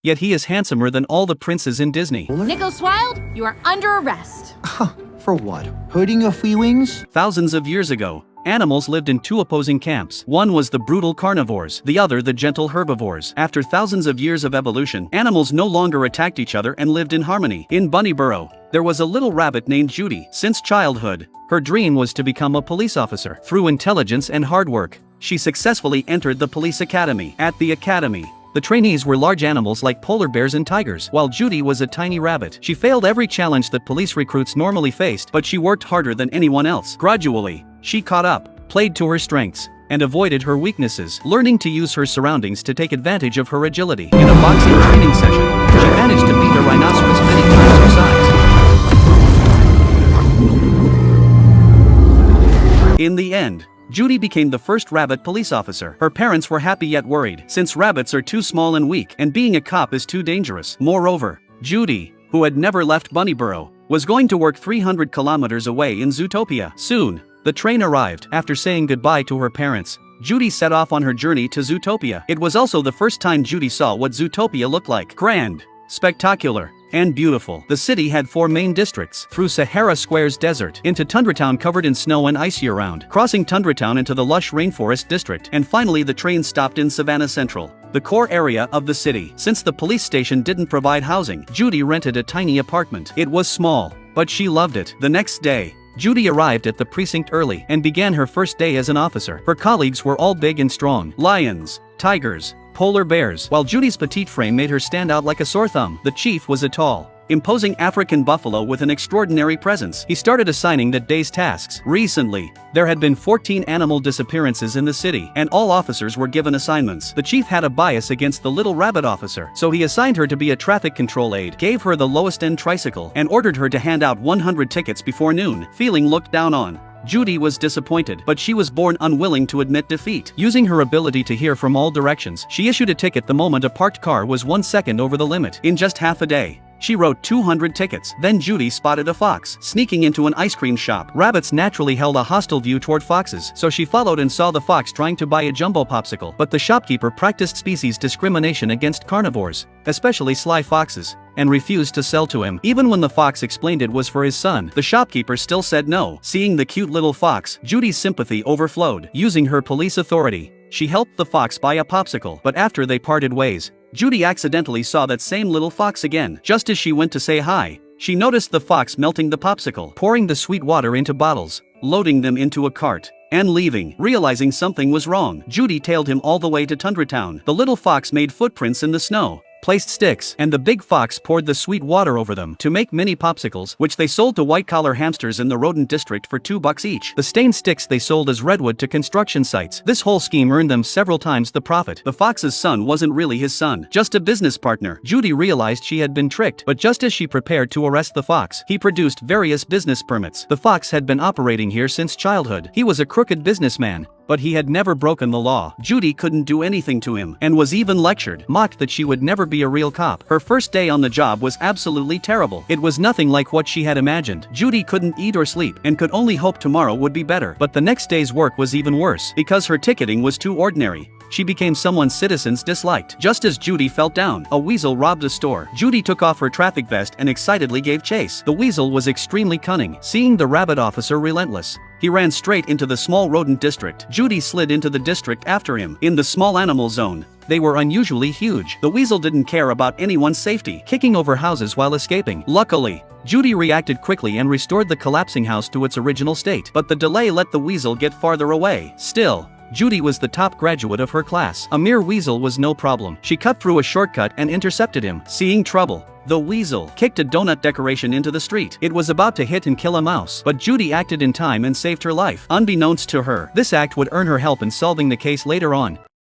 Yet he is handsomer than all the princes in Disney. Nicholas Wilde, you are under arrest. For what? Hurting your feelings? Thousands of years ago, animals lived in two opposing camps. One was the brutal carnivores, the other the gentle herbivores. After thousands of years of evolution, animals no longer attacked each other and lived in harmony. In Bunnyborough, there was a little rabbit named Judy. Since childhood, her dream was to become a police officer. Through intelligence and hard work, she successfully entered the police academy. At the academy, the trainees were large animals like polar bears and tigers, while Judy was a tiny rabbit. She failed every challenge that police recruits normally faced, but she worked harder than anyone else. Gradually, she caught up, played to her strengths, and avoided her weaknesses, learning to use her surroundings to take advantage of her agility. In a boxing training session, she managed to beat a rhinoceros many times her size. In the end, Judy became the first rabbit police officer. Her parents were happy yet worried, since rabbits are too small and weak, and being a cop is too dangerous. Moreover, Judy, who had never left Bunnyborough, was going to work 300 kilometers away in Zootopia. Soon, the train arrived. After saying goodbye to her parents, Judy set off on her journey to Zootopia. It was also the first time Judy saw what Zootopia looked like. Grand, spectacular, and beautiful. The city had 4 main districts: through Sahara Square's desert, into Tundratown covered in snow and ice year-round, crossing Tundratown into the lush rainforest district, and finally the train stopped in Savannah Central, the core area of the city. Since the police station didn't provide housing, Judy rented a tiny apartment. It was small, but she loved it. The next day, Judy arrived at the precinct early and began her first day as an officer. Her colleagues were all big and strong: lions, tigers, polar bears, while Judy's petite frame made her stand out like a sore thumb. The chief was a tall, imposing African buffalo with an extraordinary presence. He started assigning that day's tasks. Recently, there had been 14 animal disappearances in the city, and all officers were given assignments. The chief had a bias against the little rabbit officer, so he assigned her to be a traffic control aide, gave her the lowest-end tricycle, and ordered her to hand out 100 tickets before noon. Feeling looked down on, Judy was disappointed, but she was born unwilling to admit defeat. Using her ability to hear from all directions, she issued a ticket the moment a parked car was 1 second over the limit. In just half a day, she wrote 200 tickets. Then Judy spotted a fox sneaking into an ice cream shop. Rabbits naturally held a hostile view toward foxes, so she followed and saw the fox trying to buy a jumbo popsicle. But the shopkeeper practiced species discrimination against carnivores, especially sly foxes, and refused to sell to him. Even when the fox explained it was for his son, the shopkeeper still said no. Seeing the cute little fox, Judy's sympathy overflowed. Using her police authority, she helped the fox buy a popsicle. But after they parted ways, Judy accidentally saw that same little fox again. Just as she went to say hi, she noticed the fox melting the popsicle, pouring the sweet water into bottles, loading them into a cart, and leaving. Realizing something was wrong, Judy tailed him all the way to Tundratown. The little fox made footprints in the snow, placed sticks, and the big fox poured the sweet water over them to make mini popsicles, which they sold to white-collar hamsters in the rodent district for $2 each. The stained sticks they sold as redwood to construction sites. This whole scheme earned them several times the profit. The fox's son wasn't really his son, just a business partner. Judy realized she had been tricked, but just as she prepared to arrest the fox, he produced various business permits. The fox had been operating here since childhood. He was a crooked businessman, but he had never broken the law. Judy couldn't do anything to him, and was even lectured, mocked that she would never be a real cop. Her first day on the job was absolutely terrible. It was nothing like what she had imagined. Judy couldn't eat or sleep, and could only hope tomorrow would be better. But the next day's work was even worse, because her ticketing was too ordinary. She became someone citizens disliked. Just as Judy felt down, a weasel robbed a store. Judy took off her traffic vest and excitedly gave chase. The weasel was extremely cunning, seeing the rabbit officer relentless. He ran straight into the small rodent district. Judy slid into the district after him. In the small animal zone, they were unusually huge. The weasel didn't care about anyone's safety, kicking over houses while escaping. Luckily, Judy reacted quickly and restored the collapsing house to its original state. But the delay let the weasel get farther away. Still, Judy was the top graduate of her class. A mere weasel was no problem. She cut through a shortcut and intercepted him. Seeing trouble, the weasel kicked a donut decoration into the street. It was about to hit and kill a mouse, but Judy acted in time and saved her life. Unbeknownst to her, this act would earn her help in solving the case later on,